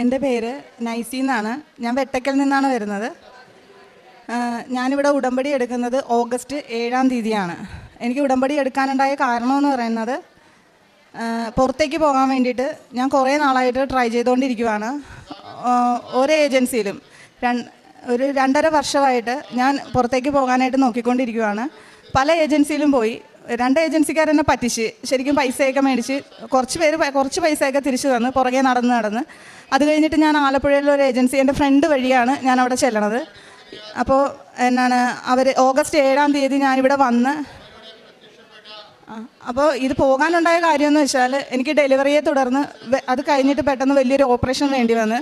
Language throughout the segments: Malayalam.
എൻ്റെ പേര് നൈസി എന്നാണ്. ഞാൻ വെട്ടക്കൽ നിന്നാണ് വരുന്നത്. ഞാനിവിടെ ഉടമ്പടി എടുക്കുന്നത് ഓഗസ്റ്റ് 7-ാം തീയതിയാണ്. എനിക്ക് ഉടമ്പടി എടുക്കാനുണ്ടായ കാരണമെന്ന് പറയുന്നത്, പുറത്തേക്ക് പോകാൻ വേണ്ടിയിട്ട് ഞാൻ കുറേ നാളായിട്ട് ട്രൈ ചെയ്തുകൊണ്ടിരിക്കുകയാണ്. ഓരോ ഏജൻസിയിലും ഒരു 2.5 വർഷമായിട്ട് ഞാൻ പുറത്തേക്ക് പോകാനായിട്ട് നോക്കിക്കൊണ്ടിരിക്കുകയാണ്. പല ഏജൻസിയിലും പോയി. 2 ഏജൻസിക്കാരെന്നെ പറ്റിച്ച് ശരിക്കും പൈസയൊക്കെ മേടിച്ച് കുറച്ച് പൈസയൊക്കെ തിരിച്ചു തന്ന് പുറകെ നടന്ന് അത് കഴിഞ്ഞിട്ട് ഞാൻ ആലപ്പുഴയിലൊരു ഏജൻസി, എൻ്റെ ഫ്രണ്ട് വഴിയാണ് ഞാൻ അവിടെ ചെല്ലണത്. അപ്പോൾ അവർ ഓഗസ്റ്റ് 7-ാം തീയതി ഞാനിവിടെ വന്ന്, അപ്പോൾ ഇത് പോകാനുണ്ടായ കാര്യമെന്ന് വെച്ചാൽ എനിക്ക് ഡെലിവറിയെ തുടർന്ന് അത് കഴിഞ്ഞിട്ട് പെട്ടെന്ന് വലിയൊരു ഓപ്പറേഷൻ വേണ്ടി വന്ന്.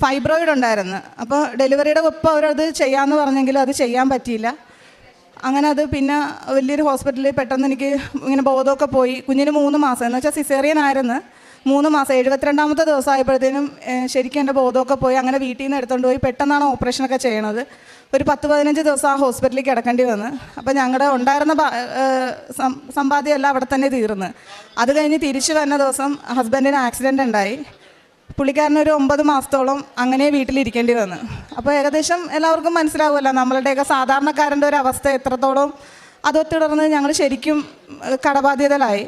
ഫൈബ്രോയിഡ് ഉണ്ടായിരുന്നു. അപ്പോൾ ഡെലിവറിയുടെ ഒപ്പം അവരത് ചെയ്യാമെന്ന് പറഞ്ഞെങ്കിലും അത് ചെയ്യാൻ പറ്റിയില്ല. അങ്ങനെ അത് പിന്നെ വലിയൊരു ഹോസ്പിറ്റലിൽ പെട്ടെന്ന് എനിക്ക് ഇങ്ങനെ ബോധമൊക്കെ പോയി. കുഞ്ഞിന് 3 മാസം, എന്ന് വെച്ചാൽ സിസേറിയൻ ആയിരുന്നു. 3 മാസം 72-ാമത്തെ ദിവസം ആയപ്പോഴത്തേനും ശരിക്കും എൻ്റെ ബോധമൊക്കെ പോയി. അങ്ങനെ വീട്ടിൽ നിന്ന് എടുത്തുകൊണ്ട് പോയി. പെട്ടെന്നാണ് ഓപ്പറേഷനൊക്കെ ചെയ്യണത്. ഒരു 10-15 ദിവസം ആ ഹോസ്പിറ്റലിൽ കിടക്കേണ്ടി വന്ന്. അപ്പോൾ ഞങ്ങളുടെ ഉണ്ടായിരുന്ന സമ്പാദ്യമെല്ലാം അവിടെ തന്നെ തീർന്ന്. അത് കഴിഞ്ഞ് തിരിച്ചു വരുന്ന ദിവസം ഹസ്ബൻഡിന് ആക്സിഡൻ്റ് ഉണ്ടായി. പുള്ളിക്കാരനൊരു 9 മാസത്തോളം അങ്ങനെ വീട്ടിലിരിക്കേണ്ടി വന്നു. അപ്പോൾ ഏകദേശം എല്ലാവർക്കും മനസ്സിലാവുമല്ലോ നമ്മളുടെയൊക്കെ സാധാരണക്കാരൻ്റെ ഒരു അവസ്ഥ എത്രത്തോളം. അതോ തുടർന്ന് ഞങ്ങൾ ശരിക്കും കടബാധ്യതയിലായി.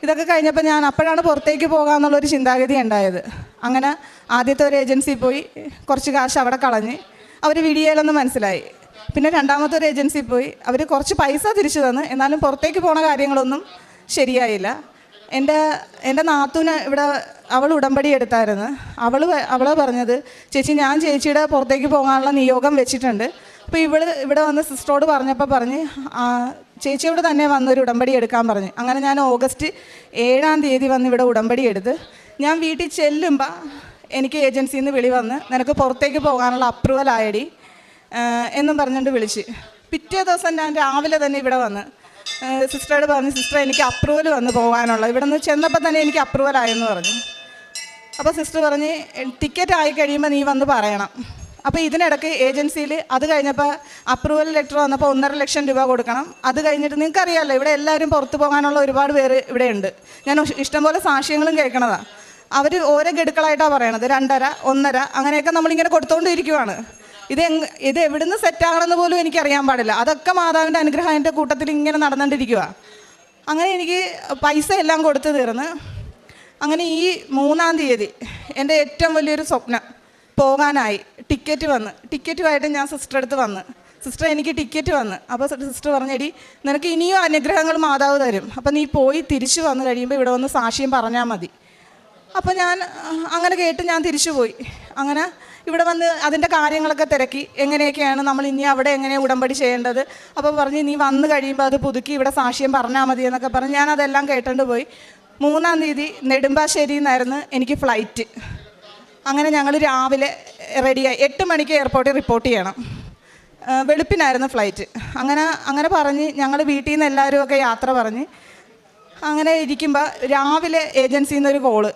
ഇതൊക്കെ കഴിഞ്ഞപ്പോൾ ഞാൻ അപ്പോഴാണ് പുറത്തേക്ക് പോകാമെന്നുള്ളൊരു ചിന്താഗതി ഉണ്ടായത്. അങ്ങനെ ആദ്യത്തെ ഒരു ഏജൻസിയിൽ പോയി കുറച്ച് കാശ് അവിടെ കളഞ്ഞ് അവർ വിടിയേലെന്ന് മനസ്സിലായി. പിന്നെ രണ്ടാമത്തെ ഒരു ഏജൻസിയിൽ പോയി അവർ കുറച്ച് പൈസ തിരിച്ചു തന്ന്. എന്നാലും പുറത്തേക്ക് പോണ കാര്യങ്ങളൊന്നും ശരിയായില്ല. എൻ്റെ നാത്തൂന് ഇവിടെ അവൾ ഉടമ്പടി എടുത്തായിരുന്നു. അവൾ പറഞ്ഞത്, ചേച്ചി ഞാൻ ചേച്ചിയുടെ പുറത്തേക്ക് പോകാനുള്ള നിയോഗം വെച്ചിട്ടുണ്ട്. അപ്പോൾ ഇവിടെ വന്ന് സിസ്റ്ററോട് പറഞ്ഞപ്പോൾ പറഞ്ഞ് ചേച്ചിയോട് തന്നെ വന്നൊരു ഉടമ്പടി എടുക്കാൻ പറഞ്ഞു. അങ്ങനെ ഞാൻ ഓഗസ്റ്റ് 7-ാം തീയതി വന്ന് ഇവിടെ ഉടമ്പടി എടുത്ത് ഞാൻ വീട്ടിൽ ചെല്ലുമ്പോൾ എനിക്ക് ഏജൻസിയിൽ നിന്ന് വിളി വന്ന്, നിനക്ക് പുറത്തേക്ക് പോകാനുള്ള അപ്രൂവൽ ആയടി എന്നും പറഞ്ഞുകൊണ്ട് വിളിച്ച്. പിറ്റേ ദിവസം ഞാൻ രാവിലെ തന്നെ ഇവിടെ വന്ന് സിസ്റ്ററോട് പറഞ്ഞു, സിസ്റ്റർ എനിക്ക് അപ്രൂവൽ വന്ന് പോകാനുള്ള, ഇവിടെ നിന്ന് ചെന്നപ്പോൾ തന്നെ എനിക്ക് അപ്രൂവൽ ആയെന്ന് പറഞ്ഞു. അപ്പോൾ സിസ്റ്റർ പറഞ്ഞ് ടിക്കറ്റ് ആയി കഴിയുമ്പോൾ നീ വന്ന് പറയണം. അപ്പോൾ ഇതിനിടയ്ക്ക് ഏജൻസിയിൽ അത് കഴിഞ്ഞപ്പോൾ അപ്രൂവൽ ലെറ്റർ വന്നപ്പോൾ 1.5 ലക്ഷം രൂപ കൊടുക്കണം. അത് കഴിഞ്ഞിട്ട് നിങ്ങൾക്കറിയാമല്ലോ ഇവിടെ എല്ലാവരും പുറത്ത് പോകാനുള്ള ഒരുപാട് പേര് ഇവിടെ ഉണ്ട്. ഞാൻ ഇഷ്ടംപോലെ സാക്ഷ്യങ്ങളും കേൾക്കണതാണ്. അവർ ഓരോ ഗഡുക്കളായിട്ടാണ് പറയണത്. 2.5, 1.5 അങ്ങനെയൊക്കെ നമ്മളിങ്ങനെ കൊടുത്തുകൊണ്ടിരിക്കുവാണ്. ഇത് എവിടുന്ന് സെറ്റാകണമെന്ന് പോലും എനിക്കറിയാൻ പാടില്ല. അതൊക്കെ മാതാവിൻ്റെ അനുഗ്രഹം എൻ്റെ കൂട്ടത്തിൽ ഇങ്ങനെ നടന്നുകൊണ്ടിരിക്കുക. അങ്ങനെ എനിക്ക് പൈസ എല്ലാം കൊടുത്ത് തീർന്ന്. അങ്ങനെ ഈ 3-ാം തീയതി എൻ്റെ ഏറ്റവും വലിയൊരു സ്വപ്നം പോകാനായി. ടിക്കറ്റുമായിട്ട് ഞാൻ സിസ്റ്റർ അടുത്ത് വന്ന്, സിസ്റ്റർ എനിക്ക് ടിക്കറ്റ് വന്ന്. അപ്പോൾ സിസ്റ്റർ പറഞ്ഞെടി നിനക്ക് ഇനിയും അനുഗ്രഹങ്ങൾ മാതാവ് തരും, അപ്പോൾ നീ പോയി തിരിച്ചു വന്ന് കഴിയുമ്പോൾ ഇവിടെ വന്ന് സാക്ഷ്യം പറഞ്ഞാൽ മതി. അപ്പോൾ ഞാൻ അങ്ങനെ കേട്ട് ഞാൻ തിരിച്ചു പോയി. അങ്ങനെ ഇവിടെ വന്ന് അതിൻ്റെ കാര്യങ്ങളൊക്കെ തിരക്കി, എങ്ങനെയൊക്കെയാണ് നമ്മൾ ഇനി അവിടെ എങ്ങനെയാണ് ഉടമ്പടി ചെയ്യേണ്ടത്. അപ്പോൾ പറഞ്ഞ് നീ വന്ന് കഴിയുമ്പോൾ അത് പുതുക്കി ഇവിടെ സാക്ഷ്യം പറഞ്ഞാൽ മതി എന്നൊക്കെ പറഞ്ഞ് ഞാനതെല്ലാം കേട്ടുകൊണ്ട് പോയി. 3-ാം തീയതി നെടുമ്പാശ്ശേരിയിൽ നിന്നായിരുന്നു എനിക്ക് ഫ്ലൈറ്റ്. അങ്ങനെ ഞങ്ങൾ രാവിലെ റെഡിയായി 8 മണിക്ക് എയർപോർട്ടിൽ റിപ്പോർട്ട് ചെയ്യണം. വെളുപ്പിനായിരുന്നു ഫ്ലൈറ്റ്. അങ്ങനെ പറഞ്ഞ് ഞങ്ങൾ വീട്ടിൽ നിന്ന് എല്ലാവരും ഒക്കെ യാത്ര പറഞ്ഞ് അങ്ങനെ ഇരിക്കുമ്പോൾ രാവിലെ ഏജൻസിയിൽ നിന്നൊരു കോള്,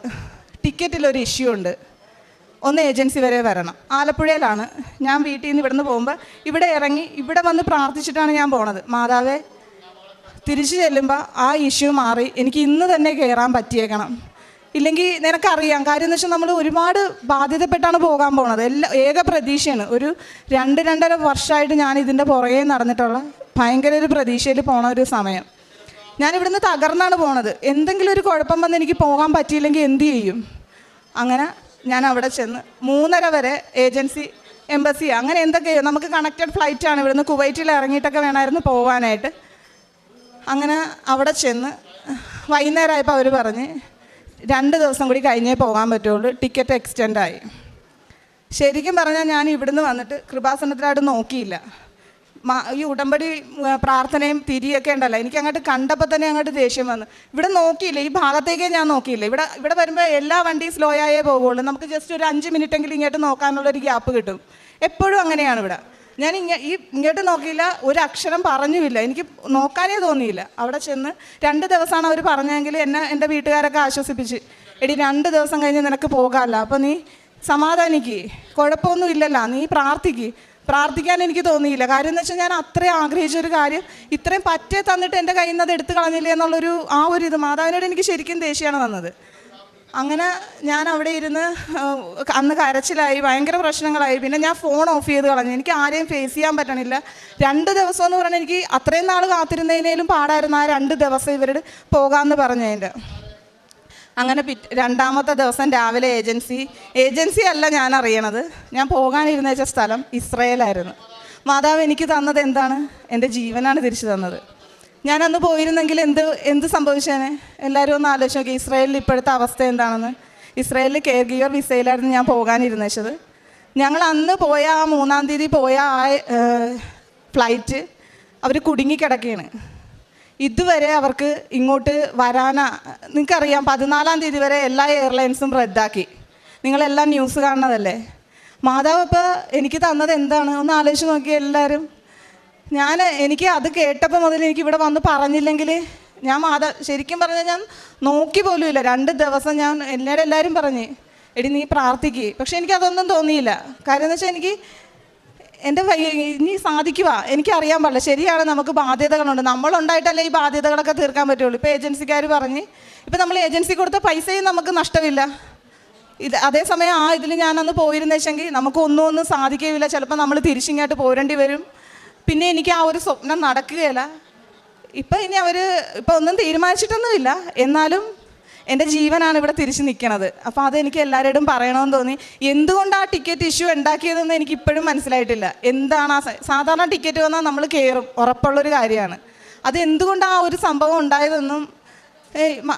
ടിക്കറ്റിലൊരു ഇഷ്യൂ ഉണ്ട്, ഒന്ന് ഏജൻസി വരെ വരണം. ആലപ്പുഴയിലാണ്. ഞാൻ വീട്ടിൽ നിന്ന് ഇവിടുന്ന് പോകുമ്പോൾ ഇവിടെ ഇറങ്ങി ഇവിടെ വന്ന് പ്രാർത്ഥിച്ചിട്ടാണ് ഞാൻ പോണത്. മാതാവേ തിരിച്ചു ചെല്ലുമ്പോൾ ആ ഇഷ്യൂ മാറി എനിക്ക് ഇന്ന് തന്നെ കയറാൻ പറ്റിയേക്കണം. ഇല്ലെങ്കിൽ നിനക്കറിയാം കാര്യം എന്ന് വെച്ചാൽ നമ്മൾ ഒരുപാട് ബാധ്യതപ്പെട്ടാണ് പോകാൻ പോണത്. ഏക പ്രതീക്ഷയാണ്. ഒരു 2-2.5 വർഷമായിട്ട് ഞാൻ ഇതിൻ്റെ പുറകെ നടന്നിട്ടുള്ള ഭയങ്കര ഒരു പ്രതീക്ഷയിൽ പോണ ഒരു സമയം. ഞാനിവിടുന്ന് തകർന്നാണ് പോണത്. എന്തെങ്കിലും ഒരു കുഴപ്പം വന്ന് എനിക്ക് പോകാൻ പറ്റിയില്ലെങ്കിൽ എന്തു ചെയ്യും? അങ്ങനെ ഞാൻ അവിടെ ചെന്ന് 3:30 വരെ ഏജൻസി, എംബസി അങ്ങനെ എന്തൊക്കെയോ നമുക്ക് കണക്റ്റഡ് ഫ്ലൈറ്റാണ്. ഇവിടുന്ന് കുവൈറ്റിൽ ഇറങ്ങിയിട്ടൊക്കെ വേണമായിരുന്നു പോകാനായിട്ട്. അങ്ങനെ അവിടെ ചെന്ന് വൈകുന്നേരമായപ്പോൾ അവർ പറഞ്ഞ് 2 ദിവസം കൂടി കഴിഞ്ഞേ പോകാൻ പറ്റുള്ളൂ, ടിക്കറ്റ് എക്സ്റ്റെൻഡായി. ശരിക്കും പറഞ്ഞാൽ ഞാൻ ഇവിടുന്ന് വന്നിട്ട് കൃപാസനത്തിലായിട്ട് നോക്കിയില്ല. ഈ ഉടമ്പടി പ്രാർത്ഥനയും തിരിയൊക്കെ ഉണ്ടല്ലോ, എനിക്ക് അങ്ങോട്ട് കണ്ടപ്പോൾ തന്നെ അങ്ങോട്ട് ദേഷ്യം വന്നു. ഇവിടെ നോക്കിയില്ല, ഈ ഭാഗത്തേക്കേ ഞാൻ നോക്കിയില്ല. ഇവിടെ വരുമ്പോൾ എല്ലാ വണ്ടിയും സ്ലോ ആയേ പോകുള്ളൂ. നമുക്ക് ജസ്റ്റ് ഒരു 5 മിനിറ്റെങ്കിലും ഇങ്ങോട്ട് നോക്കാനുള്ളൊരു ഗ്യാപ്പ് കിട്ടും. എപ്പോഴും അങ്ങനെയാണ് ഇവിടെ. ഞാൻ ഇങ്ങോട്ട് നോക്കിയില്ല, ഒരു അക്ഷരം പറഞ്ഞുമില്ല, എനിക്ക് നോക്കാനേ തോന്നിയില്ല. അവിടെ ചെന്ന് 2 ദിവസമാണ് അവർ പറഞ്ഞെങ്കിൽ എൻ്റെ വീട്ടുകാരൊക്കെ ആശ്വസിപ്പിച്ച്, എടി 2 ദിവസം കഴിഞ്ഞ് നിനക്ക് പോകാമല്ലോ, അപ്പോൾ നീ സമാധാനിക്ക്, കുഴപ്പമൊന്നും ഇല്ലല്ലോ, നീ പ്രാർത്ഥിക്കാൻ എനിക്ക് തോന്നിയില്ല. കാര്യം എന്ന് വെച്ചാൽ ഞാൻ അത്രയും ആഗ്രഹിച്ചൊരു കാര്യം ഇത്രയും പറ്റേ തന്നിട്ട് എൻ്റെ കയ്യിൽ നിന്ന് അത് എടുത്തു കളഞ്ഞില്ലേ എന്നുള്ളൊരു ഇത് മാതാവിനോട് എനിക്ക് ശരിക്കും ദേഷ്യമാണ് വന്നത്. അങ്ങനെ ഞാൻ അവിടെ ഇരുന്ന് അന്ന് കരച്ചിലായി, ഭയങ്കര പ്രശ്നങ്ങളായി. പിന്നെ ഞാൻ ഫോൺ ഓഫ് ചെയ്ത് കളഞ്ഞു. എനിക്ക് ആരെയും ഫേസ് ചെയ്യാൻ പറ്റണില്ല. 2 ദിവസം എന്ന് പറഞ്ഞാൽ എനിക്ക് അത്രയും നാൾ കാത്തിരുന്നതിനേലും പാടായിരുന്നു ആ 2 ദിവസം ഇവരുടെ പോകാമെന്ന് പറഞ്ഞതിൻ്റെ. അങ്ങനെ രണ്ടാമത്തെ ദിവസം രാവിലെ ഏജൻസി അല്ല ഞാൻ അറിയണത്. ഞാൻ പോകാനിരുന്ന വെച്ച സ്ഥലം ഇസ്രയേലായിരുന്നു. മാതാവ് എനിക്ക് തന്നത് എന്താണ്? എൻ്റെ ജീവനാണ് തിരിച്ചു തന്നത്. ഞാനന്ന് പോയിരുന്നെങ്കിൽ എന്ത് സംഭവിച്ചേനെ? എല്ലാവരും ഒന്ന് ആലോചിച്ച് നോക്കി ഇസ്രയേലിൽ ഇപ്പോഴത്തെ അവസ്ഥ എന്താണെന്ന്. ഇസ്രയേലിൽ കെയർ ഗിവർ വിസയിലായിരുന്നു ഞാൻ പോകാനിരുന്നത്. ഞങ്ങൾ അന്ന് പോയ ആ 3-ാം തീയതി പോയ ആ ഫ്ലൈറ്റ് അവർ കുടുങ്ങിക്കിടക്കുകയാണ്. ഇതുവരെ അവർക്ക് ഇങ്ങോട്ട് വരാനാ. നിങ്ങൾക്കറിയാം 14-ാം തീയതി വരെ എല്ലാ എയർലൈൻസും റദ്ദാക്കി. നിങ്ങളെല്ലാം ന്യൂസ് കാണുന്നതല്ലേ. മാതാവ് ഇപ്പോൾ എനിക്ക് തന്നത് എന്താണ്? ഒന്ന് ആലോചിച്ച് നോക്കി എല്ലാവരും. എനിക്ക് അത് കേട്ടപ്പോൾ മുതൽ എനിക്ക് ഇവിടെ വന്ന് പറഞ്ഞില്ലെങ്കിൽ ഞാൻ ശരിക്കും പറഞ്ഞാൽ ഞാൻ നോക്കി പോലും ഇല്ല. 2 ദിവസം ഞാൻ എല്ലാവരും പറഞ്ഞ് എടി നീ പ്രാർത്ഥിക്കുക. പക്ഷെ എനിക്കതൊന്നും തോന്നിയില്ല. കാര്യം എന്ന് വെച്ചാൽ എനിക്ക് എൻ്റെ ഇനി സാധിക്കുക എനിക്കറിയാൻ പാടില്ല. ശരിയാണ്, നമുക്ക് ബാധ്യതകളുണ്ട്. നമ്മളുണ്ടായിട്ടല്ലേ ഈ ബാധ്യതകളൊക്കെ തീർക്കാൻ പറ്റുള്ളൂ. ഇപ്പോൾ ഏജൻസിക്കാർ പറഞ്ഞ് ഇപ്പം നമ്മൾ ഏജൻസി കൊടുത്ത പൈസയും നമുക്ക് നഷ്ടമില്ല. അതേസമയം ഇതിൽ ഞാനന്ന് പോയിരുന്ന വെച്ചെങ്കിൽ നമുക്ക് ഒന്നും സാധിക്കുകയില്ല. ചിലപ്പോൾ നമ്മൾ തിരിച്ചിങ്ങോട്ട് പോരേണ്ടി വരും. പിന്നെ എനിക്ക് ആ ഒരു സ്വപ്നം നടക്കുകയില്ല. ഇനി ഇപ്പം ഒന്നും തീരുമാനിച്ചിട്ടൊന്നുമില്ല. എന്നാലും എൻ്റെ ജീവനാണ് ഇവിടെ തിരിച്ച് നിൽക്കണത്. അപ്പോൾ അതെനിക്ക് എല്ലാവരോടും പറയണമെന്ന് തോന്നി. എന്തുകൊണ്ട് ആ ടിക്കറ്റ് ഇഷ്യൂ ഉണ്ടാക്കിയതെന്ന് എനിക്ക് ഇപ്പോഴും മനസ്സിലായിട്ടില്ല. എന്താണ് സാധാരണ ടിക്കറ്റ് വന്നാൽ നമ്മൾ കയറും, ഉറപ്പുള്ളൊരു കാര്യമാണ്. അത് എന്തുകൊണ്ട് ആ ഒരു സംഭവം ഉണ്ടായതെന്നും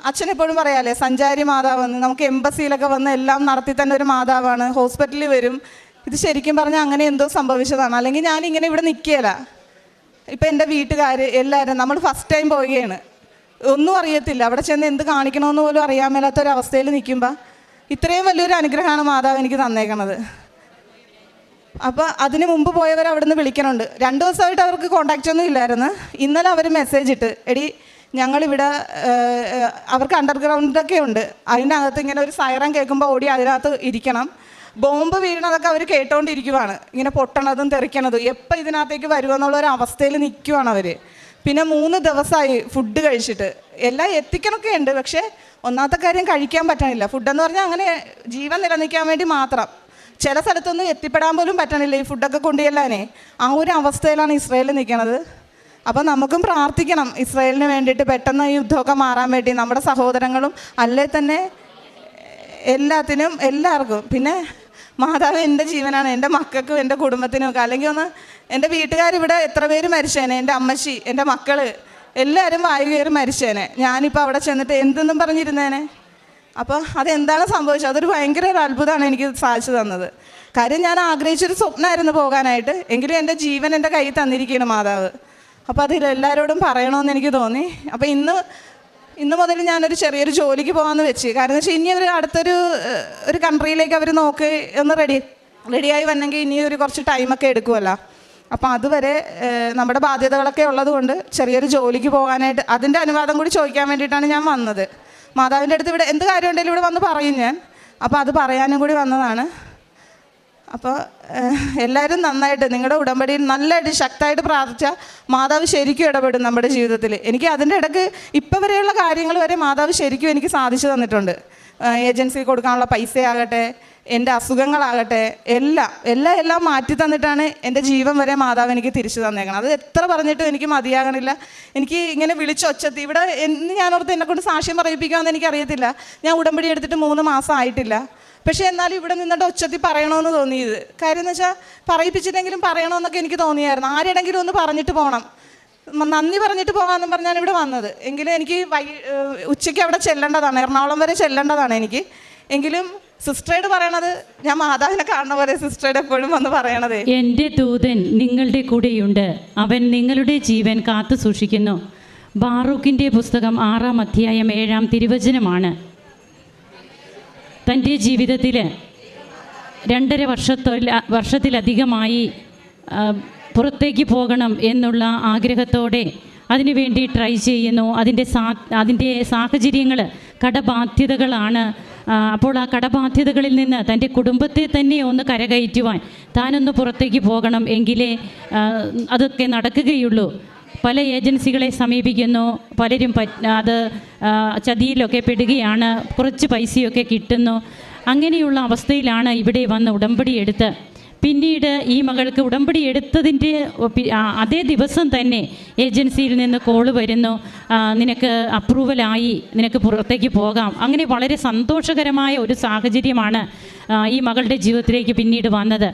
അച്ഛനെപ്പോഴും പറയാമല്ലേ, സഞ്ചാരി മാതാവെന്ന്. നമുക്ക് എംബസിയിലൊക്കെ വന്ന് എല്ലാം നടത്തി തന്നെ ഒരു മാതാവാണ്. ഹോസ്പിറ്റലിൽ വരും. ഇത് ശരിക്കും പറഞ്ഞാൽ അങ്ങനെ എന്തോ സംഭവിച്ചതാണ്. അല്ലെങ്കിൽ ഞാനിങ്ങനെ ഇവിടെ നിൽക്കുകയില്ല. ഇപ്പം എൻ്റെ വീട്ടുകാർ എല്ലാവരും നമ്മൾ ഫസ്റ്റ് ടൈം പോവുകയാണ്. ഒന്നും അറിയത്തില്ല. അവിടെ ചെന്ന് എന്ത് കാണിക്കണമെന്ന് പോലും അറിയാൻ മേലാത്തൊരവസ്ഥയിൽ നിൽക്കുമ്പോൾ ഇത്രയും വലിയൊരു അനുഗ്രഹമാണ് മാതാവ് എനിക്ക് തന്നേക്കണത്. അപ്പോൾ അതിന് മുമ്പ് പോയവർ അവിടെ നിന്ന് വിളിക്കണുണ്ട്. 2 ദിവസമായിട്ട് അവർക്ക് കോണ്ടാക്റ്റ് ഒന്നും ഇല്ലായിരുന്നു. ഇന്നലെ അവർ മെസ്സേജ് ഇട്ട്, എടി ഞങ്ങളിവിടെ അവർക്ക് അണ്ടർഗ്രൗണ്ടൊക്കെ ഉണ്ട്, അതിനകത്ത് ഇങ്ങനെ ഒരു സൈറൻ കേൾക്കുമ്പോൾ ഓടി അതിനകത്ത് ഇരിക്കണം. ബോംബ് വീഴണതൊക്കെ അവർ കേട്ടോണ്ടിരിക്കുവാണ്, ഇങ്ങനെ പൊട്ടണതും തെറിക്കണതും. എപ്പോൾ ഇതിനകത്തേക്ക് വരുമെന്നുള്ളൊരു അവസ്ഥയിൽ നിൽക്കുവാണ് അവർ. പിന്നെ 3 ദിവസമായി ഫുഡ് കഴിച്ചിട്ട്. എല്ലാം എത്തിക്കണമൊക്കെ ഉണ്ട്, പക്ഷേ ഒന്നാമത്തെ കാര്യം കഴിക്കാൻ പറ്റണില്ല. ഫുഡെന്ന് പറഞ്ഞാൽ അങ്ങനെ ജീവൻ നിലനിൽക്കാൻ വേണ്ടി മാത്രം. ചില സ്ഥലത്തൊന്നും എത്തിപ്പെടാൻ പോലും പറ്റണില്ല ഈ ഫുഡൊക്കെ കൊണ്ടുചെല്ലാനേ. ആ ഒരു അവസ്ഥയിലാണ് ഇസ്രയേലിൽ നിൽക്കണത്. അപ്പം നമുക്കും പ്രാർത്ഥിക്കണം ഇസ്രയേലിന് വേണ്ടിയിട്ട്, പെട്ടെന്ന് ഈ യുദ്ധമൊക്കെ മാറാൻ വേണ്ടി. നമ്മുടെ സഹോദരങ്ങളും അല്ലേ തന്നെ എല്ലാവർക്കും. പിന്നെ മാതാവ് എൻ്റെ ജീവനാണ്, എൻ്റെ മക്കൾക്കും എൻ്റെ കുടുംബത്തിനും ഒക്കെ. അല്ലെങ്കിൽ എൻ്റെ വീട്ടുകാരിവിടെ എത്ര പേര് മരിച്ചേനെ, എൻ്റെ അമ്മച്ചി, എൻ്റെ മക്കൾ എല്ലാവരും വായു കയറി മരിച്ചേനെ. ഞാനിപ്പോൾ അവിടെ ചെന്നിട്ട് എന്തെന്നും പറഞ്ഞിരുന്നേനെ. അപ്പോൾ അതെന്താണ് സംഭവിച്ചത്? അതൊരു ഭയങ്കര ഒരു അത്ഭുതമാണ് എനിക്ക് സാധിച്ചു തന്നത്. കാര്യം ഞാൻ ആഗ്രഹിച്ചൊരു സ്വപ്നമായിരുന്നു പോകാനായിട്ട്. എങ്കിലും എൻ്റെ ജീവൻ എൻ്റെ കയ്യിൽ തന്നിരിക്കുകയാണ് മാതാവ്. അപ്പോൾ അതിൽ എല്ലാവരോടും പറയണമെന്ന് എനിക്ക് തോന്നി. അപ്പോൾ ഇന്ന് മുതൽ ഞാനൊരു ചെറിയൊരു ജോലിക്ക് പോകാമെന്ന് വെച്ച്. കാരണം എന്ന് വെച്ചാൽ ഇനി ഒരു അടുത്തൊരു കൺട്രിയിലേക്ക് അവർ ഒന്ന് റെഡിയായി വന്നെങ്കിൽ ഇനി കുറച്ച് ടൈമൊക്കെ എടുക്കുമല്ലോ. അപ്പോൾ അതുവരെ നമ്മുടെ ബാധ്യതകളൊക്കെ ഉള്ളത് കൊണ്ട് ചെറിയൊരു ജോലിക്ക് പോകാനായിട്ട് അതിൻ്റെ അനുവാദം കൂടി ചോദിക്കാൻ വേണ്ടിയിട്ടാണ് ഞാൻ വന്നത്. മാതാവിൻ്റെ അടുത്ത് ഇവിടെ എന്ത് കാര്യം ഉണ്ടെങ്കിലും ഇവിടെ വന്ന് പറയും ഞാൻ. അപ്പോൾ അത് പറയാനും കൂടി വന്നതാണ്. അപ്പോൾ എല്ലാവരും നന്നായിട്ട് നിങ്ങളുടെ ഉടമ്പടിയിൽ നല്ലതായിട്ട് ശക്തമായിട്ട് പ്രാർത്ഥിച്ചാൽ മാതാവ് ശരിക്കും ഇടപെടും നമ്മുടെ ജീവിതത്തിൽ. എനിക്ക് അതിൻ്റെ ഇടയ്ക്ക് ഇപ്പം വരെയുള്ള കാര്യങ്ങൾ വരെ മാതാവ് ശരിക്കും എനിക്ക് സാധിച്ചു തന്നിട്ടുണ്ട്. ഏജൻസി കൊടുക്കാനുള്ള പൈസയാകട്ടെ, എൻ്റെ അസുഖങ്ങളാകട്ടെ, എല്ലാം മാറ്റി തന്നിട്ടാണ് എൻ്റെ ജീവൻ വരെ മാതാവ് എനിക്ക് തിരിച്ചു തന്നേക്കണം. അത് എത്ര പറഞ്ഞിട്ടും എനിക്ക് മതിയാകണില്ല. എനിക്ക് ഇങ്ങനെ വിളിച്ചൊച്ചത്തി ഇവിടെ ഞാനോർത്ത് എന്നെക്കൊണ്ട് സാക്ഷ്യം പറയിപ്പിക്കാമെന്ന് എനിക്കറിയത്തില്ല. ഞാൻ ഉടമ്പടി എടുത്തിട്ട് 3 മാസം ആയിട്ടില്ല. പക്ഷേ എന്നാലും ഇവിടെ നിന്നിട്ട് ഒച്ചത്തി പറയണമെന്ന് തോന്നിയത്. കാര്യം എന്ന് വെച്ചാൽ പറയിപ്പിച്ചിട്ടെങ്കിലും പറയണമെന്നൊക്കെ എനിക്ക് തോന്നിയായിരുന്നു. ആരെടെങ്കിലും ഒന്ന് പറഞ്ഞിട്ട് പോകണം, നന്ദി പറഞ്ഞിട്ട് പോകാമെന്നും പറഞ്ഞാണ് ഇവിടെ വന്നത്. എങ്കിലും എനിക്ക് ഉച്ചയ്ക്ക് അവിടെ ചെല്ലേണ്ടതാണ്, എറണാകുളം വരെ ചെല്ലേണ്ടതാണ് എനിക്ക്. എങ്കിലും സിസ്റ്ററോട് പറയണത് ഞാൻ മാതാവിനെ കാണുന്ന പോലെ സിസ്റ്ററോട് എപ്പോഴും വന്ന് പറയണത്, എൻ്റെ ദൂതൻ നിങ്ങളുടെ കൂടെയുണ്ട്, അവൻ നിങ്ങളുടെ ജീവൻ കാത്തു സൂക്ഷിക്കുന്നു. ബാറൂക്കിൻ്റെ പുസ്തകം 6-ാം അധ്യായം 7-ാം തിരുവചനമാണ്. തൻ്റെ ജീവിതത്തിൽ 2.5 വർഷത്തിലധികമായി പുറത്തേക്ക് പോകണം എന്നുള്ള ആഗ്രഹത്തോടെ അതിനുവേണ്ടി ട്രൈ ചെയ്യുന്നു. അതിൻ്റെ സാഹചര്യങ്ങൾ കടബാധ്യതകളാണ്. അപ്പോൾ ആ കടബാധ്യതകളിൽ നിന്ന് തൻ്റെ കുടുംബത്തെ തന്നെ ഒന്ന് കരകയറ്റുവാൻ താനൊന്ന് പുറത്തേക്ക് പോകണം, എങ്കിലേ അതൊക്കെ നടക്കുകയുള്ളൂ. പല ഏജൻസികളെ സമീപിക്കുന്നു, പലരും അത് ചതിയിലൊക്കെ പെടുകയാണ്, കുറച്ച് പൈസയൊക്കെ കിട്ടുന്നു. അങ്ങനെയുള്ള അവസ്ഥയിലാണ് ഇവിടെ വന്ന് ഉടമ്പടി എടുത്ത് പിന്നീട് ഈ മകൾക്ക് ഉടമ്പടി എടുത്തതിൻ്റെ അതേ ദിവസം തന്നെ ഏജൻസിയിൽ നിന്ന് കോള് വരുന്നു, നിനക്ക് അപ്രൂവലായി, നിനക്ക് പുറത്തേക്ക് പോകാം. അങ്ങനെ വളരെ സന്തോഷകരമായ ഒരു സാഹചര്യമാണ് ഈ മകളുടെ ജീവിതത്തിലേക്ക് പിന്നീട് വന്നത്.